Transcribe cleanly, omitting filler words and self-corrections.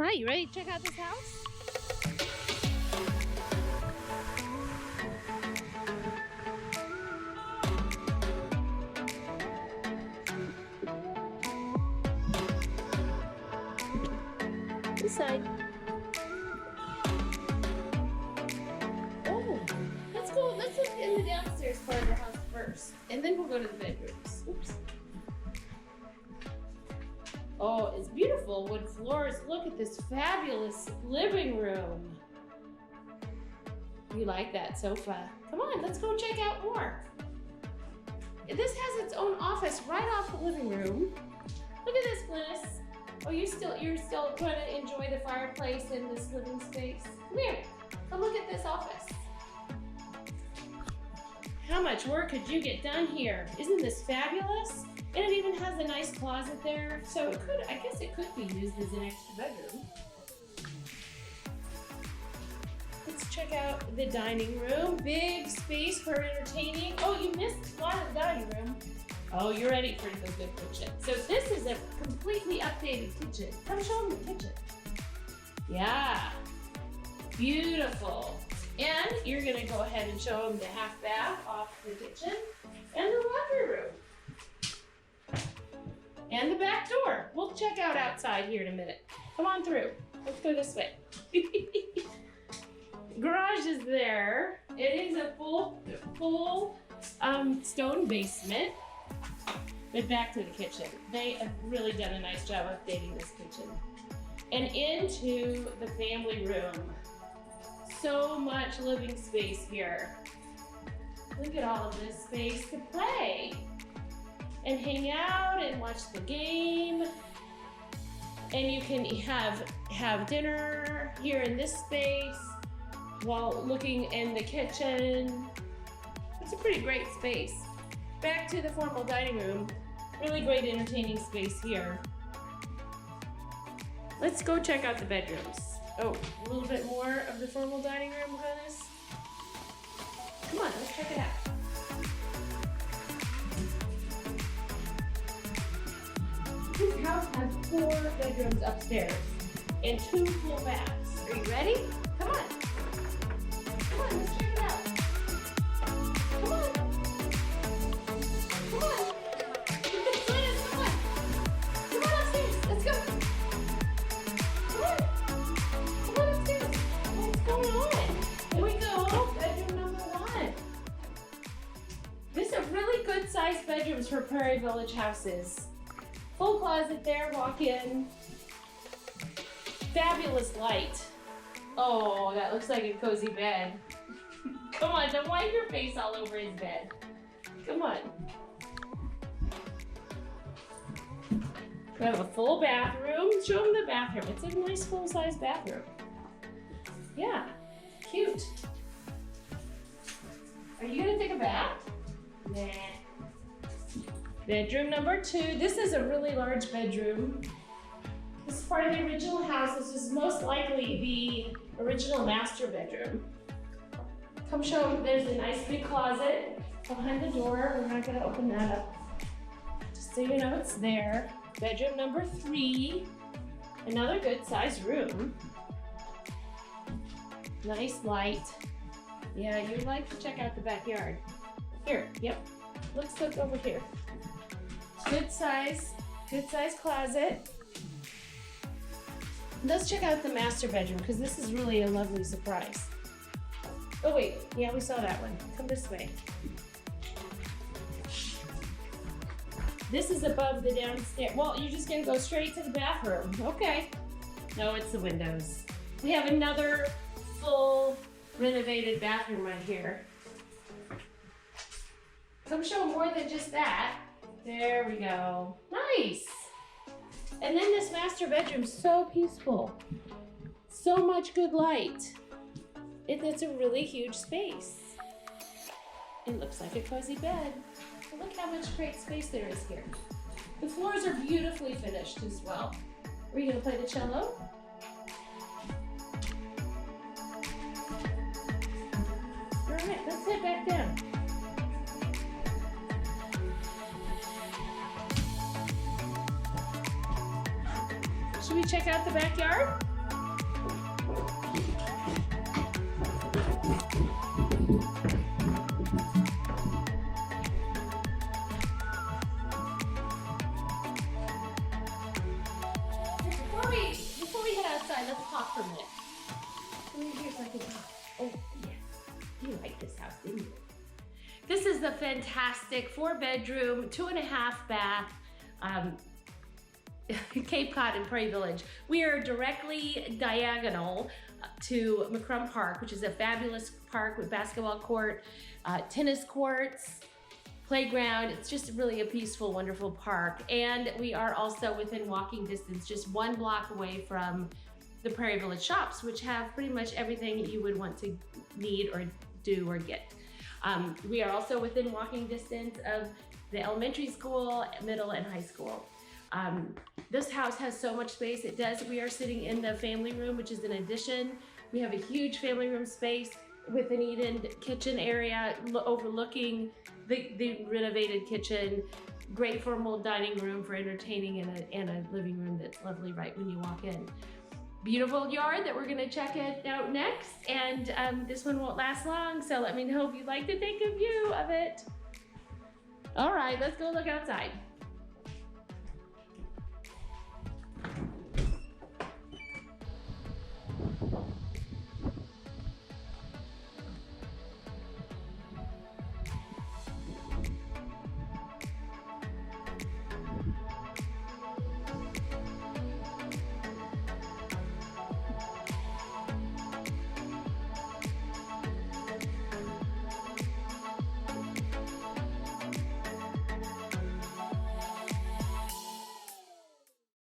right, you ready to check out this house? This side. Oh, let's look in the downstairs part of the house first, and then we'll go to the bedrooms. Oops. Oh, it's beautiful wood floors. Look at this fabulous living room. You like that sofa? Come on, let's go check out more. This has its own office right off the living room. Look at this, Glynnis. Oh, you're still going to enjoy the fireplace in this living space? Come here. Come look at this office. How much work could you get done here? Isn't this fabulous? And it even has a nice closet there, so I guess it could be used as an extra bedroom. Let's check out the dining room. Big space for entertaining. Oh, you missed a lot of the dining room. Oh, you're ready for the good kitchen. So this is a completely updated kitchen. Come show them the kitchen. Yeah, beautiful. And you're gonna go ahead and show them the half bath off the kitchen and the laundry room. And the back door. We'll check out outside here in a minute. Come on through. Let's go this way. Garage is there. It is a full stone basement. But back to the kitchen. They have really done a nice job updating this kitchen. And into the family room. So much living space here. Look at all of this space to play and hang out and watch the game. And you can have dinner here in this space while looking in the kitchen. It's a pretty great space. Back to the formal dining room. Really great entertaining space here. Let's go check out the bedrooms. Oh, a little bit more of the formal dining room, Glynnis. Come on, let's check it out. This house has 4 bedrooms upstairs and 2 full baths. Are you ready? Come on. Come on, let's check it out. Come on. Come on. Glynnis, come on. Come on upstairs. Let's go. Come on. Come on upstairs. What's going on? Here we go. Bedroom number 1. These are really good sized bedrooms for Prairie Village houses. Full closet there, walk in. Fabulous light. Oh, that looks like a cozy bed. Come on, don't wipe your face all over his bed. Come on. We have a full bathroom. Show him the bathroom. It's a nice full-size bathroom. Yeah, cute. Are you gonna take a bath? Nah. Bedroom number 2. This is a really large bedroom. This is part of the original house. This is most likely the original master bedroom. Come show them. There's a nice big closet behind the door. We're not gonna open that up. Just so you know it's there. Bedroom number 3. Another good sized room. Nice light. Yeah, you'd like to check out the backyard. Here, yep. Let's look over here. Good size closet. Let's check out the master bedroom because this is really a lovely surprise. Oh wait, yeah, we saw that one. Come this way. This is above the downstairs. Well, you're just gonna go straight to the bathroom. Okay. No, it's the windows. We have another full renovated bathroom right here. Come show more than just that. There we go. Nice. And then this master bedroom's so peaceful. So much good light. It's a really huge space. It looks like a cozy bed. But look how much great space there is here. The floors are beautifully finished as well. Are you gonna play the cello? All right, let's head back down. Should we check out the backyard? outside. Let's talk for a minute. Come in here so I can talk. Oh, yes. You like this house, didn't you? This is the fantastic 4-bedroom, 2.5 bath, Cape Cod and Prairie Village. We are directly diagonal to McCrum Park, which is a fabulous park with basketball court, tennis courts, playground. It's just really a peaceful, wonderful park. And we are also within walking distance, just 1 block away from the Prairie Village shops, which have pretty much everything you would want to need or do or get. We are also within walking distance of the elementary school, middle, and high school. This house has so much space. It does. We are sitting in the family room, which is an addition. We have a huge family room space with an eat-in kitchen area overlooking the renovated kitchen. Great formal dining room for entertaining and a living room that's lovely right when you walk in. Beautiful yard that we're gonna check it out next, and this one won't last long, so let me know if you'd like to take a view of it. All right, let's go look outside.